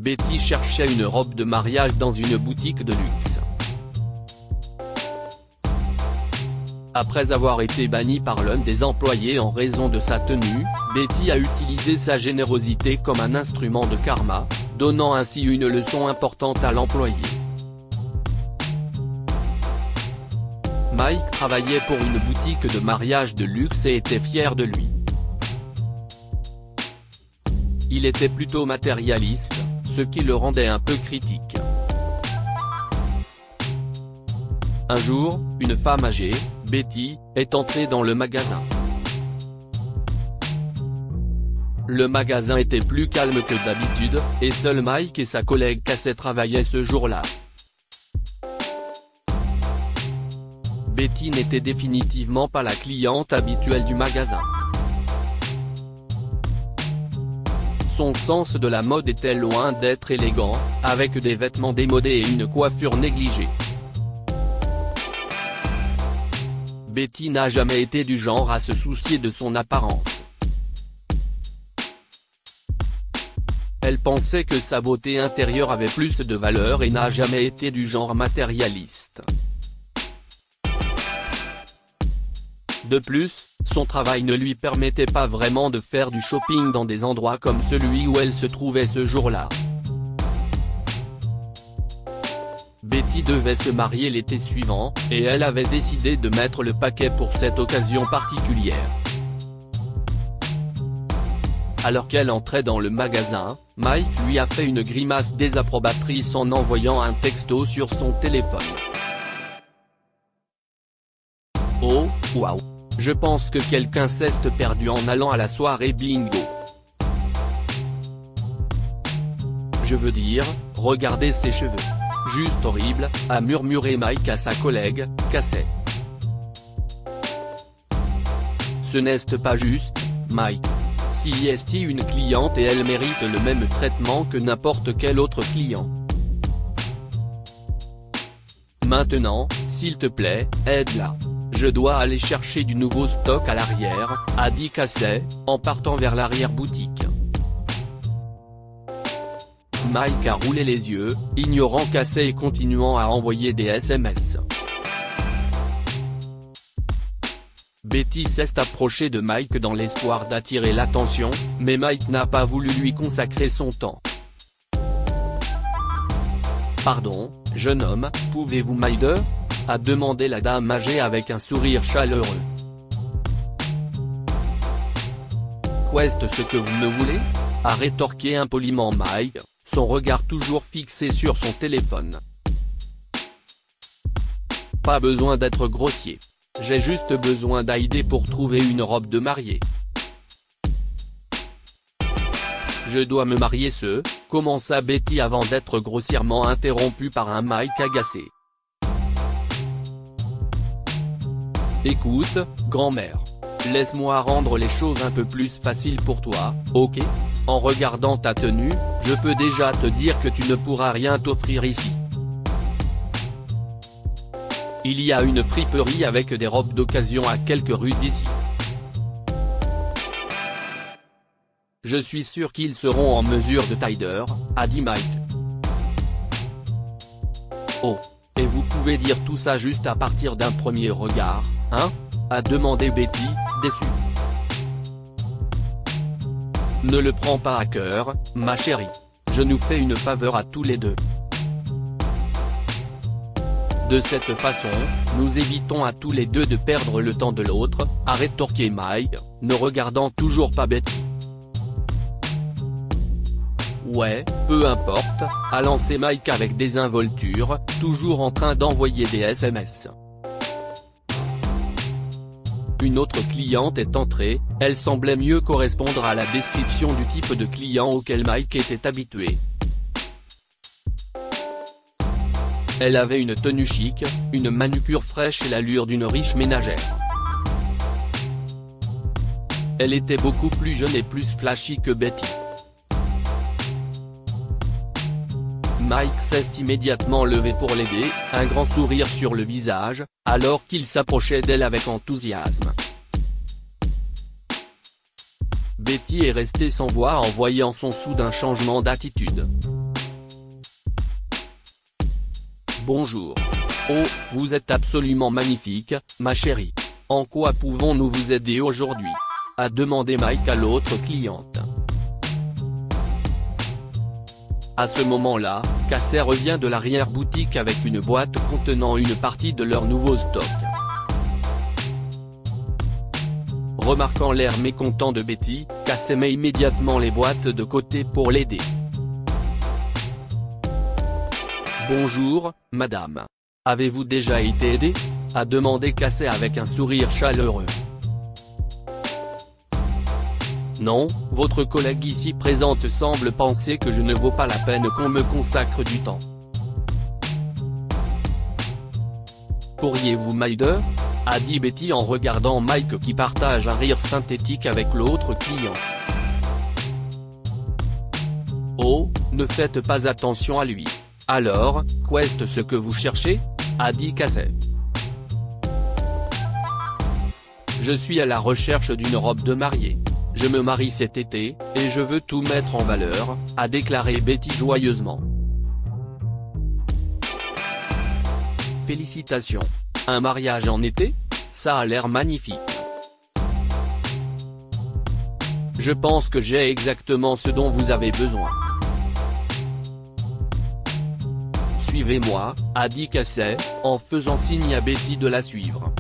Betty cherchait une robe de mariage dans une boutique de luxe. Après avoir été bannie par l'un des employés en raison de sa tenue, Betty a utilisé sa générosité comme un instrument de karma, donnant ainsi une leçon importante à l'employé. Mike travaillait pour une boutique de mariage de luxe et était fier de lui. Il était plutôt matérialiste, ce qui le rendait un peu critique. Un jour, une femme âgée, Betty, est entrée dans le magasin. Le magasin était plus calme que d'habitude, et seul Mike et sa collègue Casey travaillaient ce jour-là. Betty n'était définitivement pas la cliente habituelle du magasin. Son sens de la mode était loin d'être élégant, avec des vêtements démodés et une coiffure négligée. Betty n'a jamais été du genre à se soucier de son apparence. Elle pensait que sa beauté intérieure avait plus de valeur et n'a jamais été du genre matérialiste. De plus, son travail ne lui permettait pas vraiment de faire du shopping dans des endroits comme celui où elle se trouvait ce jour-là. Betty devait se marier l'été suivant, et elle avait décidé de mettre le paquet pour cette occasion particulière. Alors qu'elle entrait dans le magasin, Mike lui a fait une grimace désapprobatrice en envoyant un texto sur son téléphone. Oh, waouh! Je pense que quelqu'un s'est perdu en allant à la soirée bingo. Je veux dire, regardez ses cheveux. Juste horrible, a murmuré Mike à sa collègue, Casey. Ce n'est pas juste, Mike. Si est une cliente et elle mérite le même traitement que n'importe quel autre client. Maintenant, s'il te plaît, aide-la. Je dois aller chercher du nouveau stock à l'arrière, a dit Casey, en partant vers l'arrière-boutique. Mike a roulé les yeux, ignorant Casey et continuant à envoyer des SMS. Betty s'est approchée de Mike dans l'espoir d'attirer l'attention, mais Mike n'a pas voulu lui consacrer son temps. Pardon, jeune homme, pouvez-vous m'aider ? A demandé la dame âgée avec un sourire chaleureux. Qu'est-ce que vous me voulez ? A rétorqué impoliment Mike, son regard toujours fixé sur son téléphone. Pas besoin d'être grossier. J'ai juste besoin d'aider pour trouver une robe de mariée. Je dois me marier commença Betty avant d'être grossièrement interrompue par un Mike agacé. Écoute, grand-mère. Laisse-moi rendre les choses un peu plus faciles pour toi, ok ? En regardant ta tenue, je peux déjà te dire que tu ne pourras rien t'offrir ici. Il y a une friperie avec des robes d'occasion à quelques rues d'ici. Je suis sûr qu'ils seront en mesure de t'aider, a dit Mike. Oh, et vous pouvez dire tout ça juste à partir d'un premier regard, hein ? A demandé Betty, déçue. Ne le prends pas à cœur, ma chérie. Je nous fais une faveur à tous les deux. De cette façon, nous évitons à tous les deux de perdre le temps de l'autre, a rétorqué Mike, ne regardant toujours pas Betty. Ouais, peu importe, a lancé Mike avec désinvolture, toujours en train d'envoyer des SMS. Une autre cliente est entrée, elle semblait mieux correspondre à la description du type de client auquel Mike était habitué. Elle avait une tenue chic, une manucure fraîche et l'allure d'une riche ménagère. Elle était beaucoup plus jeune et plus flashy que Betty. Mike s'est immédiatement levé pour l'aider, un grand sourire sur le visage, alors qu'il s'approchait d'elle avec enthousiasme. Betty est restée sans voix en voyant son soudain changement d'attitude. Bonjour. Oh, vous êtes absolument magnifique, ma chérie. En quoi pouvons-nous vous aider aujourd'hui ? A demandé Mike à l'autre cliente. À ce moment-là, Casey revient de l'arrière-boutique avec une boîte contenant une partie de leur nouveau stock. Remarquant l'air mécontent de Betty, Casey met immédiatement les boîtes de côté pour l'aider. Bonjour, madame. Avez-vous déjà été aidé ? A demandé Casey avec un sourire chaleureux. Non, votre collègue ici présente semble penser que je ne vaux pas la peine qu'on me consacre du temps. Pourriez-vous m'aider ? A dit Betty en regardant Mike qui partage un rire synthétique avec l'autre client. Oh, ne faites pas attention à lui. Alors, qu'est-ce ce que vous cherchez ? A dit Casey. Je suis à la recherche d'une robe de mariée. Je me marie cet été, et je veux tout mettre en valeur, a déclaré Betty joyeusement. Félicitations. Un mariage en été ? Ça a l'air magnifique. Je pense que j'ai exactement ce dont vous avez besoin. Suivez-moi, a dit Casey, en faisant signe à Betty de la suivre.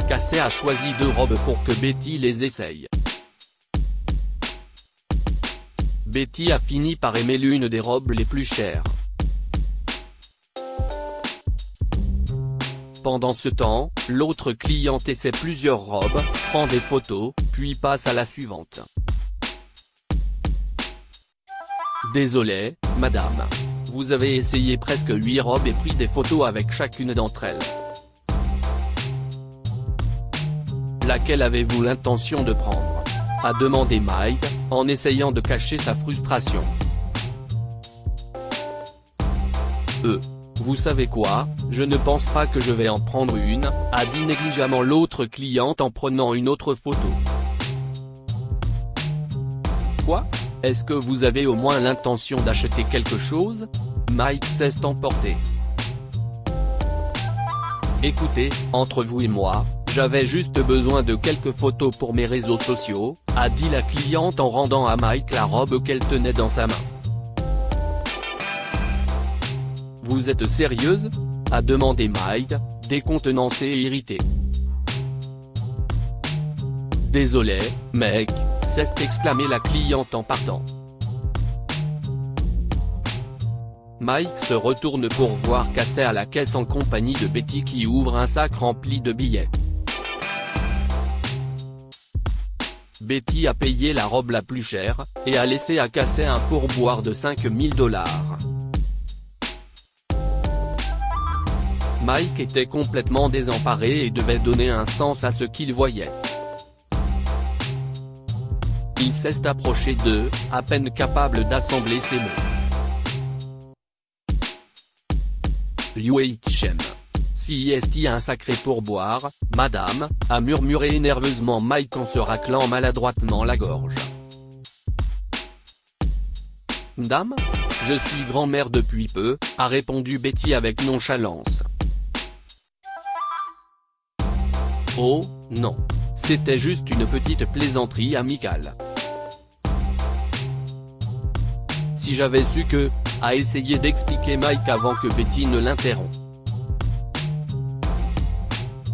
Casey a choisi 2 robes pour que Betty les essaye. Betty a fini par aimer l'une des robes les plus chères. Pendant ce temps, l'autre cliente essaie plusieurs robes, prend des photos, puis passe à la suivante. Désolé, madame. Vous avez essayé presque 8 robes et pris des photos avec chacune d'entre elles. Laquelle avez-vous l'intention de prendre ? A demandé Mike, en essayant de cacher sa frustration. Vous savez quoi, je ne pense pas que je vais en prendre une, a dit négligemment l'autre cliente en prenant une autre photo. Quoi ? Est-ce que vous avez au moins l'intention d'acheter quelque chose ? Mike s'est emporté. Écoutez, entre vous et moi, j'avais juste besoin de quelques photos pour mes réseaux sociaux, a dit la cliente en rendant à Mike la robe qu'elle tenait dans sa main. Vous êtes sérieuse ? A demandé Mike, décontenancé et irrité. Désolé, mec, s'est exclamé la cliente en partant. Mike se retourne pour voir Casey à la caisse en compagnie de Betty qui ouvre un sac rempli de billets. Betty a payé la robe la plus chère, et a laissé à Casey un pourboire de $5000. Mike était complètement désemparé et devait donner un sens à ce qu'il voyait. Il s'est approché d'eux, à peine capable d'assembler ses mots. Liueichem. Si est un sacré pourboire, madame, a murmuré nerveusement Mike en se raclant maladroitement la gorge. Dame ? Je suis grand-mère depuis peu, a répondu Betty avec nonchalance. Oh, non. C'était juste une petite plaisanterie amicale. Si j'avais su que, a essayé d'expliquer Mike avant que Betty ne l'interrompe.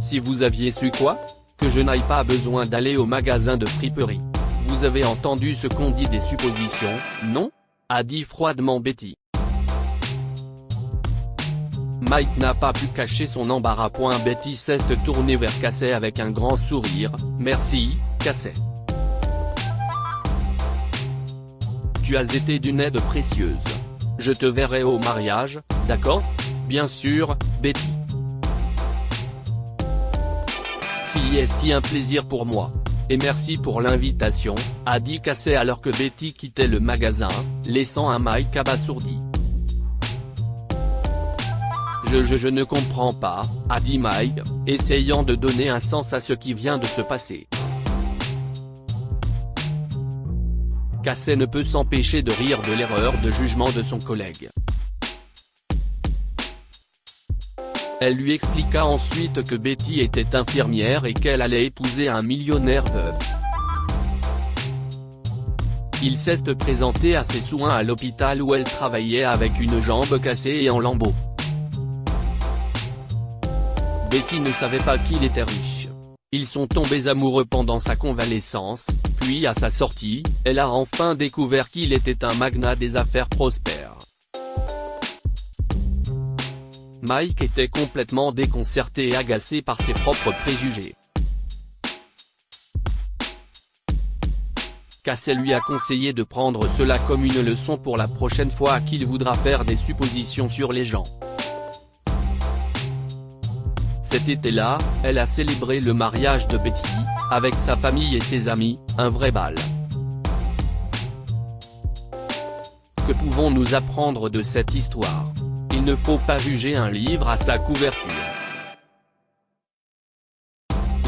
Si vous aviez su quoi ? Que je n'aille pas besoin d'aller au magasin de friperie. Vous avez entendu ce qu'on dit des suppositions, non ? A dit froidement Betty. Mike n'a pas pu cacher son embarras. Betty s'est tournée vers Casey avec un grand sourire. Merci, Casey. Tu as été d'une aide précieuse. Je te verrai au mariage, d'accord ? Bien sûr, Betty. Si est un plaisir pour moi. Et merci pour l'invitation, a dit Casey alors que Betty quittait le magasin, laissant un Mike abasourdi. Je ne comprends pas, a dit Mike, essayant de donner un sens à ce qui vient de se passer. Casey ne peut s'empêcher de rire de l'erreur de jugement de son collègue. Elle lui expliqua ensuite que Betty était infirmière et qu'elle allait épouser un millionnaire veuf. Il s'est présenté à ses soins à l'hôpital où elle travaillait avec une jambe cassée et en lambeaux. Betty ne savait pas qu'il était riche. Ils sont tombés amoureux pendant sa convalescence, puis à sa sortie, elle a enfin découvert qu'il était un magnat des affaires prospères. Mike était complètement déconcerté et agacé par ses propres préjugés. Casey lui a conseillé de prendre cela comme une leçon pour la prochaine fois qu'il voudra faire des suppositions sur les gens. Cet été-là, elle a célébré le mariage de Betty, avec sa famille et ses amis, un vrai bal. Que pouvons-nous apprendre de cette histoire? Il ne faut pas juger un livre à sa couverture.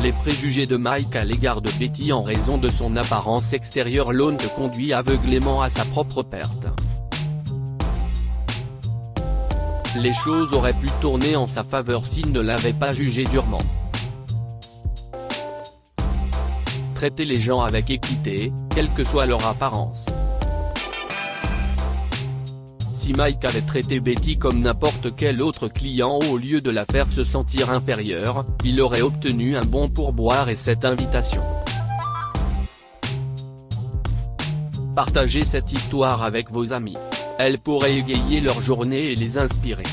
Les préjugés de Mike à l'égard de Betty en raison de son apparence extérieure l'ont conduit aveuglément à sa propre perte. Les choses auraient pu tourner en sa faveur s'il ne l'avait pas jugé durement. Traiter les gens avec équité, quelle que soit leur apparence. Si Mike avait traité Betty comme n'importe quel autre client au lieu de la faire se sentir inférieure, il aurait obtenu un bon pourboire et cette invitation. Partagez cette histoire avec vos amis. Elle pourrait égayer leur journée et les inspirer.